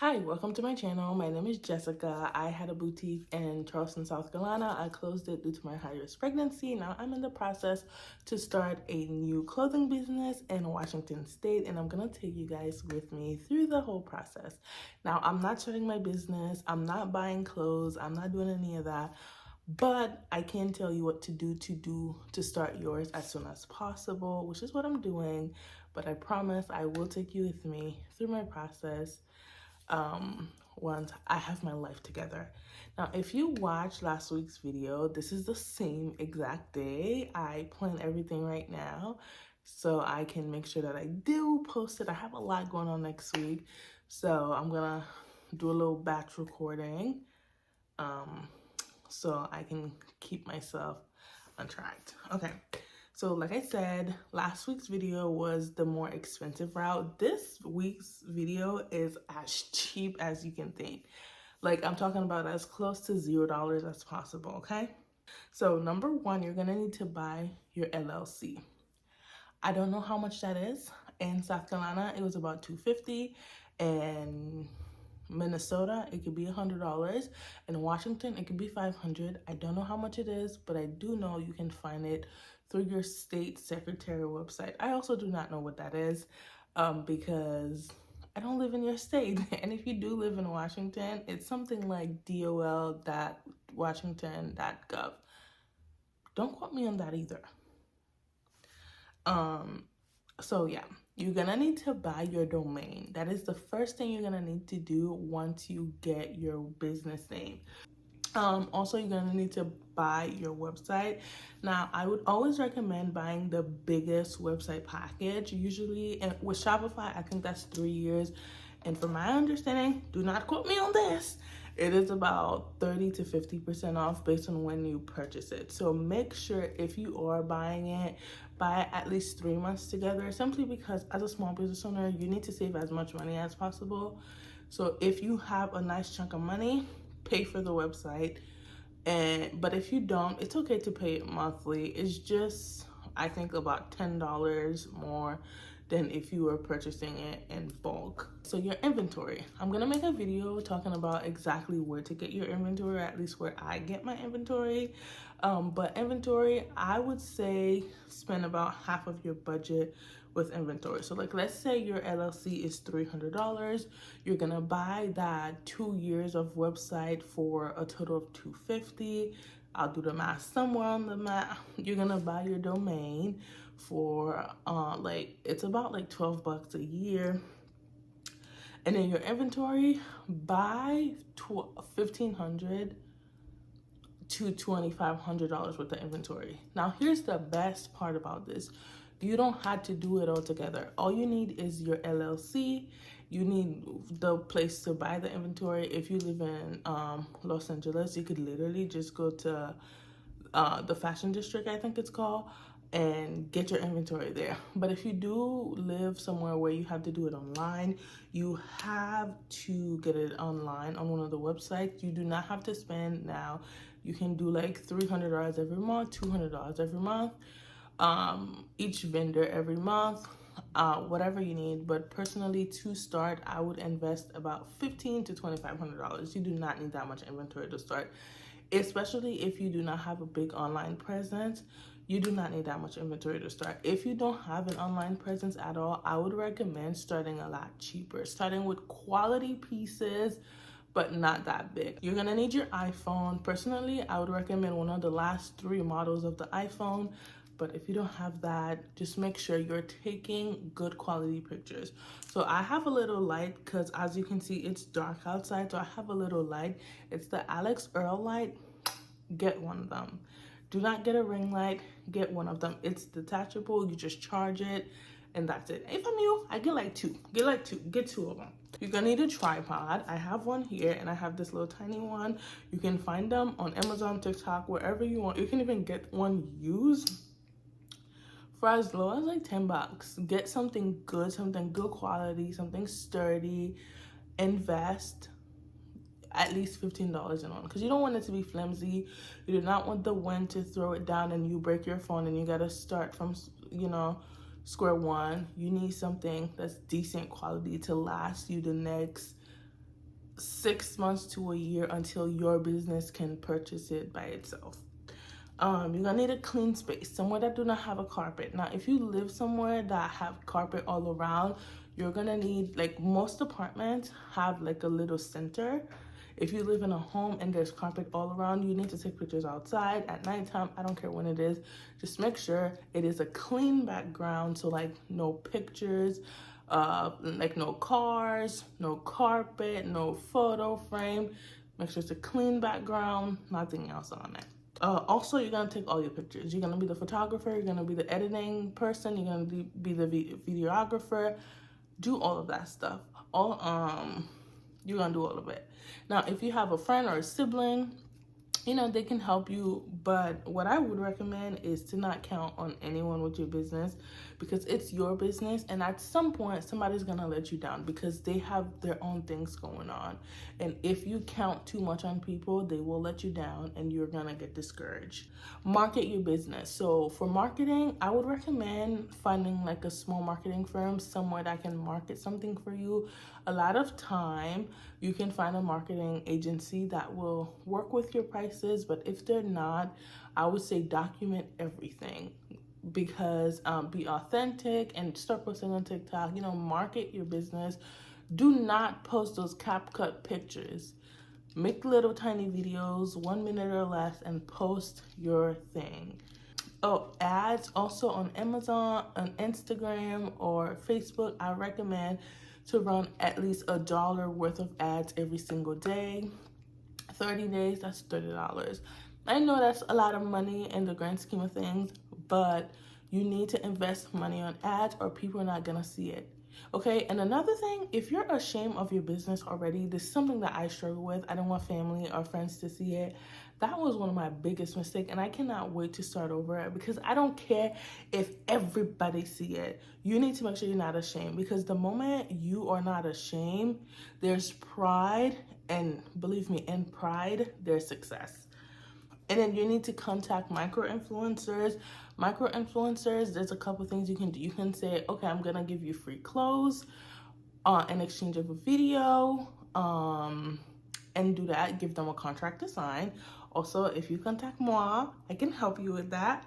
Hi, welcome to my channel. My name is Jessica. I had a boutique in Charleston, South Carolina. I closed it due to my high-risk pregnancy. Now I'm in the process to start a new clothing business in Washington State, and I'm gonna take you guys with me through the whole process. Now, I'm not starting my business. I'm not buying clothes. I'm not doing any of that. But I can tell you what to do to start yours as soon as possible, which is what I'm doing. But I promise I will take you with me through my process once I have my life together. Now, if you watched last week's video, this is the same exact day. I plan everything right now so I can make sure that I do post it. I have a lot going on next week, so I'm gonna do a little batch recording so I can keep myself on track. Okay. So like I said, last week's video was the more expensive route. This week's video is as cheap as you can think. Like, I'm talking about as close to $0 as possible, okay? So number one, you're gonna need to buy your LLC. I don't know how much that is. In South Carolina, it was about $250, and Minnesota, it could be $100. In Washington, it could be $500. I don't know how much it is, but I do know you can find it through your state secretary website. I also do not know what that is because I don't live in your state. And if you do live in Washington, it's something like dol.washington.gov. Don't quote me on that either. So yeah, you're gonna need to buy your domain. That is the first thing you're gonna need to do once you get your business name. Also, you're gonna need to buy your website. Now, I would always recommend buying the biggest website package. Usually, and with Shopify, I think that's 3 years. And from my understanding, do not quote me on this, it is about 30 to 50% off based on when you purchase it. So make sure if you are buying it, buy at least 3 months together, simply because as a small business owner, you need to save as much money as possible. So if you have a nice chunk of money, pay for the website. But if you don't, it's okay to pay it monthly. It's just, I think, about $10 more than if you were purchasing it in bulk. So your inventory, I'm gonna make a video talking about exactly where to get your inventory, or at least where I get my inventory. But inventory, I would say spend about half of your budget with inventory. So like, let's say your LLC is $300. You're gonna buy that 2 years of website for a total of $250. I'll do the math somewhere on the map. You're gonna buy your domain for it's about like $12 a year. And then your inventory, buy $1,500 to $2,500 worth of inventory. Now, here's the best part about this. You don't have to do it all together. All you need is your LLC. You need the place to buy the inventory. If you live in Los Angeles, you could literally just go to the fashion district, I think it's called, and get your inventory there. But if you do live somewhere where you have to do it online, you have to get it online on one of the websites. You do not have to spend now. You can do like $300 every month, $200 every month, each vendor every month, whatever you need. But personally, to start, I would invest about $1,500 to $2,500. You do not need that much inventory to start, especially if you do not have a big online presence. You do not need that much inventory to start. If you don't have an online presence at all, I would recommend starting a lot cheaper, starting with quality pieces, but not that big. You're gonna need your iPhone. Personally, I would recommend one of the last 3 models of the iPhone. But if you don't have that, just make sure you're taking good quality pictures. So I have a little light because, as you can see, it's dark outside. So I have a little light. It's the Alex Earl light. Get one of them. Do not get a ring light. Get one of them. It's detachable. You just charge it, and that's it. If I'm you, I get like 2. Get 2 of them. You're gonna need a tripod. I have one here, and I have this little tiny one. You can find them on Amazon, TikTok, wherever you want. You can even get one used for as low as like $10. Get something good quality, something sturdy. Invest at least $15 in one, because you don't want it to be flimsy. You do not want the wind to throw it down and you break your phone and you gotta start from square one. You need something that's decent quality to last you the next 6 months to a year until your business can purchase it by itself. You're gonna need a clean space, somewhere that do not have a carpet. Now, if you live somewhere that have carpet all around, you're gonna need, like, most apartments have like a little center. If you live in a home and there's carpet all around, you need to take pictures outside at nighttime. I don't care when it is. Just make sure it is a clean background. So like no pictures, like no cars, no carpet, no photo frame. Make sure it's a clean background, nothing else on it. Also, you're gonna take all your pictures. You're gonna be the photographer, you're gonna be the editing person, you're gonna be the videographer. Do all of that stuff. You're gonna do all of it. Now, if you have a friend or a sibling, you know, they can help you, but what I would recommend is to not count on anyone with your business, because it's your business, and at some point somebody's gonna let you down because they have their own things going on. And if you count too much on people, they will let you down and you're gonna get discouraged. Market your business. So for marketing, I would recommend finding like a small marketing firm, somewhere that can market something for you. A lot of time you can find a marketing agency that will work with your prices, but if they're not, I would say document everything, because be authentic and start posting on TikTok. You know, market your business. Do not post those CapCut pictures. Make little tiny videos, 1 minute or less, and post your thing. Oh, ads also on Amazon, on Instagram, or Facebook. I recommend to run at least $1 worth of ads every single day. 30 days, that's $30. I know that's a lot of money in the grand scheme of things, but you need to invest money on ads or people are not gonna see it. Okay, and another thing, if you're ashamed of your business already, this is something that I struggle with. I don't want family or friends to see it. That was one of my biggest mistakes, and I cannot wait to start over, because I don't care if everybody see it. You need to make sure you're not ashamed, because the moment you are not ashamed, there's pride, and believe me, in pride, there's success. And then you need to contact micro-influencers. Micro-influencers, there's a couple things you can do. You can say, okay, I'm gonna give you free clothes in exchange of a video, and do that. Give them a contract to sign. Also, if you contact moi, I can help you with that.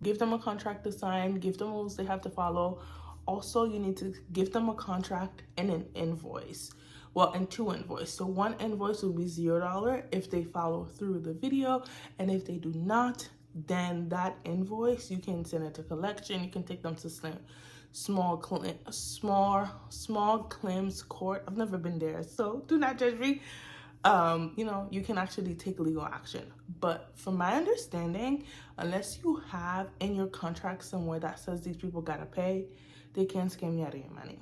Give them a contract to sign. Give them rules they have to follow. Also, you need to give them a contract and an invoice. Well, and 2 invoices. So 1 invoice will be $0 if they follow through the video, and if they do not, then that invoice you can send it to collection. You can take them to small claims court. I've never been there, so do not judge me. You know, you can actually take legal action. But from my understanding, unless you have in your contract somewhere that says these people gotta pay, they can't scam you out of your money.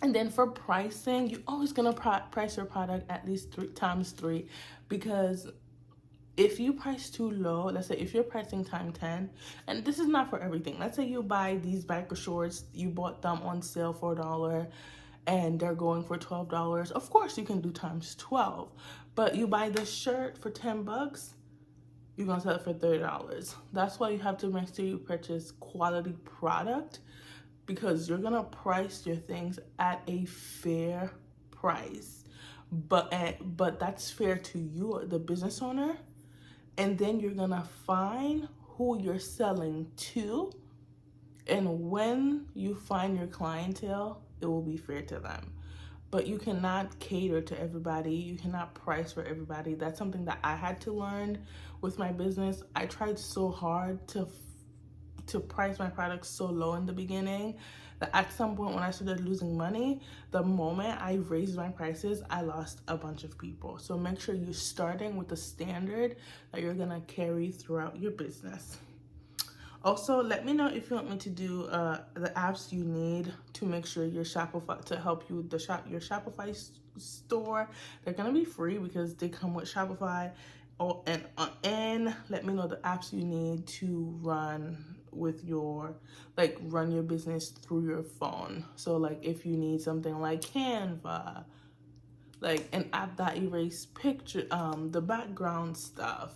And then for pricing, you're always gonna price your product at least 3 times 3, because if you price too low, let's say if you're pricing times 10, and this is not for everything. Let's say you buy these biker shorts, you bought them on sale for $1, and they're going for $12. Of course, you can do times 12, but you buy this shirt for $10, you're gonna sell it for $30. That's why you have to make sure you purchase quality product, because you're gonna price your things at a fair price, but that's fair to you, the business owner. And then you're gonna find who you're selling to, and when you find your clientele, it will be fair to them. But you cannot cater to everybody. You cannot price for everybody. That's something that I had to learn with my business. I tried so hard to price my products so low in the beginning that at some point when I started losing money, the moment I raised my prices, I lost a bunch of people. So make sure you're starting with a standard that you're gonna carry throughout your business. Also, let me know if you want me to do the apps you need to make sure your Shopify, to help you with your Shopify store. They're gonna be free because they come with Shopify. Oh, and let me know the apps you need to run with your, like, run your business through your phone. So like if you need something like Canva, like an app that erase picture, the background stuff,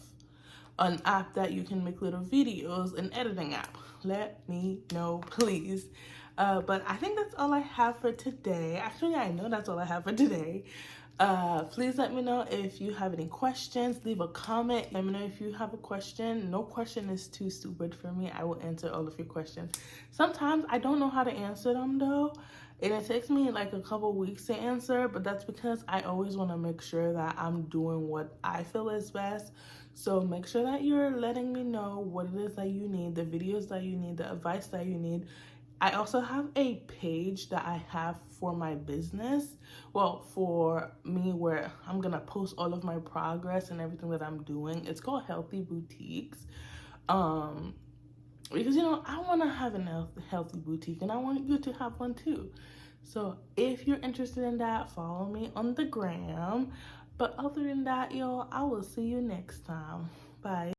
an app that you can make little videos, an editing app, let me know, please. But I think that's all I have for today. Actually, I know that's all I have for today. Please let me know if you have any questions. Leave a comment. Let me know if you have a question. No question is too stupid for me. I will answer all of your questions. Sometimes I don't know how to answer them though, and it takes me like a couple weeks to answer, but that's because I always want to make sure that I'm doing what I feel is best. So make sure that you're letting me know what it is that you need, the videos that you need, the advice that you need. I also have a page that I have for my business. Well, for me, where I'm gonna post all of my progress and everything that I'm doing. It's called Healthy Boutiques. Um, because I want to have a healthy boutique, and I want you to have one too. So if you're interested in that, follow me on the gram. But other than that, y'all, I will see you next time. Bye.